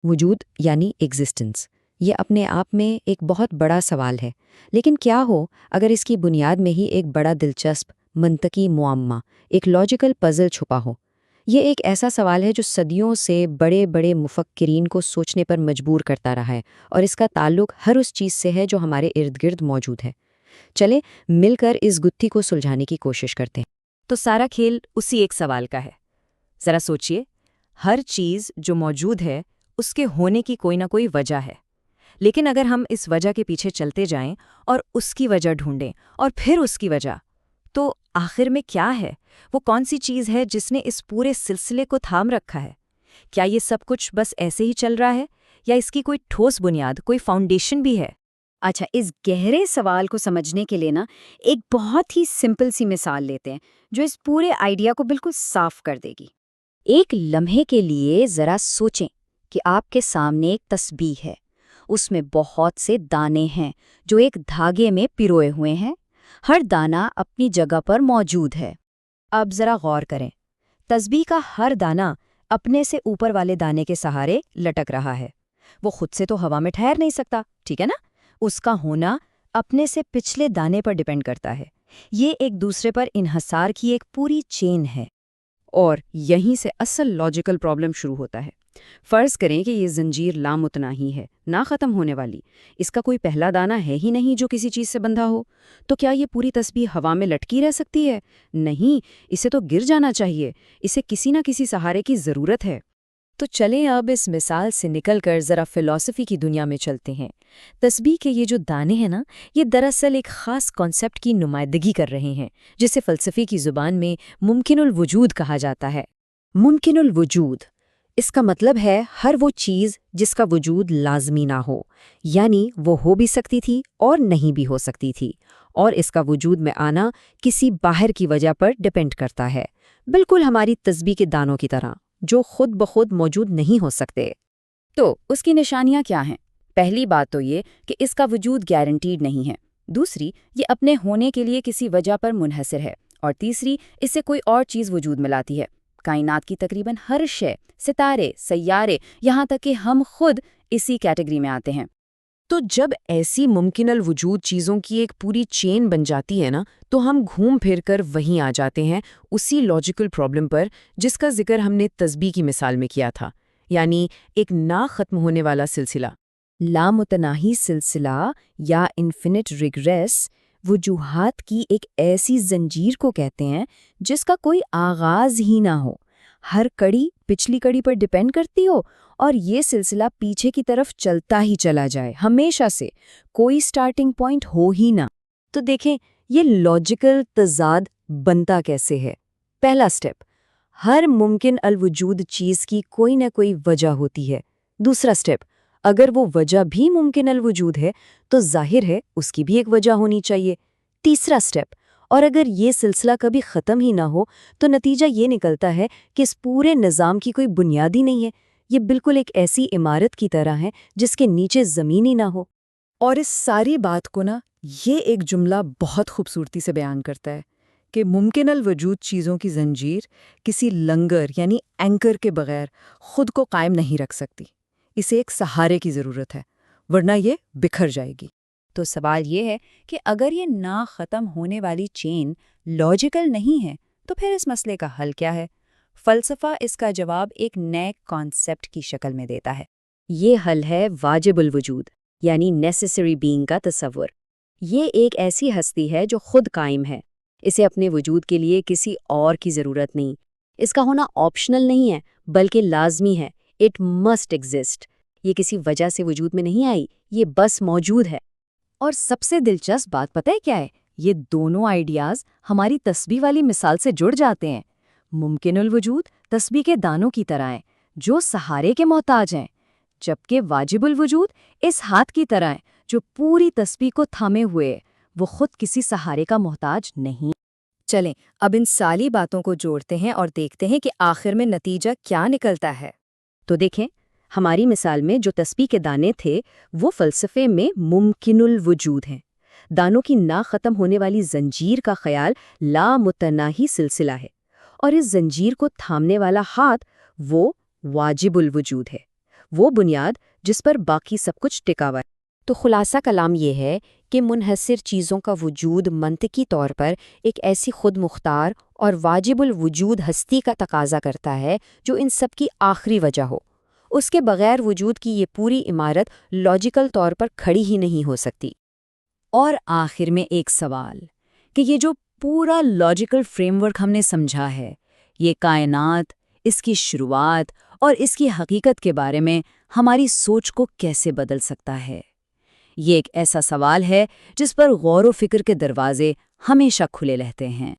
وجود یعنی ایگزسٹنس، یہ اپنے آپ میں ایک بہت بڑا سوال ہے، لیکن کیا ہو اگر اس کی بنیاد میں ہی ایک بڑا دلچسپ منطقی معمہ، ایک لاجیکل پزل چھپا ہو؟ یہ ایک ایسا سوال ہے جو صدیوں سے بڑے بڑے مفکرین کو سوچنے پر مجبور کرتا رہا ہے، اور اس کا تعلق ہر اس چیز سے ہے جو ہمارے ارد گرد موجود ہے۔ چلیں مل کر اس گتھی کو سلجھانے کی کوشش کرتے ہیں۔ تو سارا کھیل اسی ایک سوال کا ہے۔ ذرا سوچئے، ہر چیز جو موجود ہے اس کے ہونے کی کوئی نہ کوئی وجہ ہے، لیکن اگر ہم اس وجہ کے پیچھے چلتے جائیں اور اس کی وجہ ڈھونڈیں اور پھر اس کی وجہ، تو آخر میں کیا ہے؟ وہ کون سی چیز ہے جس نے اس پورے سلسلے کو تھام رکھا ہے؟ کیا یہ سب کچھ بس ایسے ہی چل رہا ہے، یا اس کی کوئی ٹھوس بنیاد، کوئی فاؤنڈیشن بھی ہے؟ اچھا، اس گہرے سوال کو سمجھنے کے لیے ایک بہت ہی سمپل سی مثال لیتے ہیں جو اس پورے آئیڈیا کو بالکل صاف کر دے گی۔ ایک لمحے کے لیے ذرا سوچیں کہ آپ کے سامنے ایک تسبیح ہے، اس میں بہت سے دانے ہیں جو ایک دھاگے میں پروئے ہوئے ہیں، ہر دانہ اپنی جگہ پر موجود ہے۔ اب ذرا غور کریں، تسبیح کا ہر دانہ اپنے سے اوپر والے دانے کے سہارے لٹک رہا ہے، وہ خود سے تو ہوا میں ٹھہر نہیں سکتا، ٹھیک ہے نا؟ اس کا ہونا اپنے سے پچھلے دانے پر ڈیپینڈ کرتا ہے۔ یہ ایک دوسرے پر انحصار کی ایک پوری چین ہے۔ اور یہیں سے اصل لاجیکل پرابلم شروع ہوتا ہے۔ فرض کریں کہ یہ زنجیر لامتناہی ہے، نہ ختم ہونے والی، اس کا کوئی پہلا دانہ ہے ہی نہیں جو کسی چیز سے بندھا ہو، تو کیا یہ پوری تسبیح ہوا میں لٹکی رہ سکتی ہے؟ نہیں، اسے تو گر جانا چاہیے، اسے کسی نہ کسی سہارے کی ضرورت ہے۔ تو چلیں اب اس مثال سے نکل کر ذرا فلسفی کی دنیا میں چلتے ہیں۔ تسبیح کے یہ جو دانے ہیں نا، یہ دراصل ایک خاص کانسیپٹ کی نمائندگی کر رہے ہیں، جسے فلسفے کی زبان میں ممکن الوجود کہا جاتا ہے۔ ممکن الوجود، اس کا مطلب ہے ہر وہ چیز جس کا وجود لازمی نہ ہو، یعنی وہ ہو بھی سکتی تھی اور نہیں بھی ہو سکتی تھی، اور اس کا وجود میں آنا کسی باہر کی وجہ پر ڈیپینڈ کرتا ہے، بالکل ہماری تسبیح کے دانوں کی طرح جو خود بخود موجود نہیں ہو سکتے۔ تو اس کی نشانیاں کیا ہیں؟ پہلی بات تو یہ کہ اس کا وجود گارنٹیڈ نہیں ہے، دوسری یہ اپنے ہونے کے لیے کسی وجہ پر منحصر ہے، اور تیسری اس سے کوئی اور چیز وجود میں لاتی ہے۔ کائنات کی تقریباً ہر شے، ستارے، سیارے، یہاں تک کہ ہم خود اسی کیٹیگری میں آتے ہیں۔ تو جب ایسی ممکن الوجود چیزوں کی ایک پوری چین بن جاتی ہے نا، تو ہم گھوم پھر کر وہیں آ جاتے ہیں اسی لاجیکل پرابلم پر جس کا ذکر ہم نے تسبیح کی مثال میں کیا تھا، یعنی ایک نہ ختم ہونے والا سلسلہ۔ لامتناہی سلسلہ یا انفینٹ ریگریس وجوہات کی ایک ایسی زنجیر کو کہتے ہیں جس کا کوئی آغاز ہی نہ ہو، ہر کڑی پچھلی کڑی پر ڈیپینڈ کرتی ہو، اور یہ سلسلہ پیچھے کی طرف چلتا ہی چلا جائے، ہمیشہ سے کوئی سٹارٹنگ پوائنٹ ہو ہی نہ۔ تو دیکھیں یہ لاجیکل تضاد بنتا کیسے ہے۔ پہلا سٹیپ، ہر ممکن الوجود چیز کی کوئی نہ کوئی وجہ ہوتی ہے۔ دوسرا سٹیپ، اگر وہ وجہ بھی ممکن الوجود ہے تو ظاہر ہے اس کی بھی ایک وجہ ہونی چاہیے۔ تیسرا سٹیپ، اور اگر یہ سلسلہ کبھی ختم ہی نہ ہو تو نتیجہ یہ نکلتا ہے کہ اس پورے نظام کی کوئی بنیاد ہی نہیں ہے، یہ بالکل ایک ایسی عمارت کی طرح ہے جس کے نیچے زمین ہی نہ ہو۔ اور اس ساری بات کو یہ ایک جملہ بہت خوبصورتی سے بیان کرتا ہے کہ ممکن الوجود چیزوں کی زنجیر کسی لنگر یعنی اینکر کے بغیر خود کو قائم نہیں رکھ سکتی، اسے ایک سہارے کی ضرورت ہے، ورنہ یہ بکھر جائے گی۔ تو سوال یہ ہے کہ اگر یہ نہ ختم ہونے والی چین لاجیکل نہیں ہے تو پھر اس مسئلے کا حل کیا ہے؟ فلسفہ اس کا جواب ایک نئے کانسیپٹ کی شکل میں دیتا ہے۔ یہ حل ہے واجب الوجود یعنی نیسیسری بینگ کا تصور۔ یہ ایک ایسی ہستی ہے جو خود قائم ہے، اسے اپنے وجود کے لیے کسی اور کی ضرورت نہیں، اس کا ہونا آپشنل نہیں ہے بلکہ لازمی ہے، اٹ مسٹ ایگزسٹ۔ یہ کسی وجہ سے وجود میں نہیں آئی، یہ بس موجود ہے۔ اور سب سے دلچسپ بات پتہ ہے کیا ہے؟ یہ دونوں آئیڈیاز ہماری تسبیح والی مثال سے جڑ جاتے ہیں۔ ممکن الوجود تسبیح کے دانوں کی طرح ہیں جو سہارے کے محتاج ہیں، جبکہ واجب الوجود اس ہاتھ کی طرح ہیں جو پوری تسبیح کو تھامے ہوئے، وہ خود کسی سہارے کا محتاج نہیں۔ چلیں اب ان ساری باتوں کو جوڑتے ہیں اور دیکھتے ہیں کہ آخر میں نتیجہ کیا نکلتا ہے۔ تو دیکھیں، ہماری مثال میں جو تسبیح کے دانے تھے وہ فلسفے میں ممکن الوجود ہیں۔ دانوں کی نہ ختم ہونے والی زنجیر کا خیال لامتناہی سلسلہ ہے، اور اس زنجیر کو تھامنے والا ہاتھ وہ واجب الوجود ہے۔ وہ بنیاد جس پر باقی سب کچھ ٹکا ہوا ہے۔ تو خلاصہ کلام یہ ہے کہ منحصر چیزوں کا وجود منطقی طور پر ایک ایسی خود مختار اور واجب الوجود ہستی کا تقاضا کرتا ہے جو ان سب کی آخری وجہ ہو۔ اس کے بغیر وجود کی یہ پوری عمارت لاجیکل طور پر کھڑی ہی نہیں ہو سکتی۔ اور آخر میں ایک سوال کہ یہ جو پورا لاجیکل فریم ورک ہم نے سمجھا ہے، یہ کائنات، اس کی شروعات اور اس کی حقیقت کے بارے میں ہماری سوچ کو کیسے بدل سکتا ہے؟ یہ ایک ایسا سوال ہے جس پر غور و فکر کے دروازے ہمیشہ کھلے رہتے ہیں۔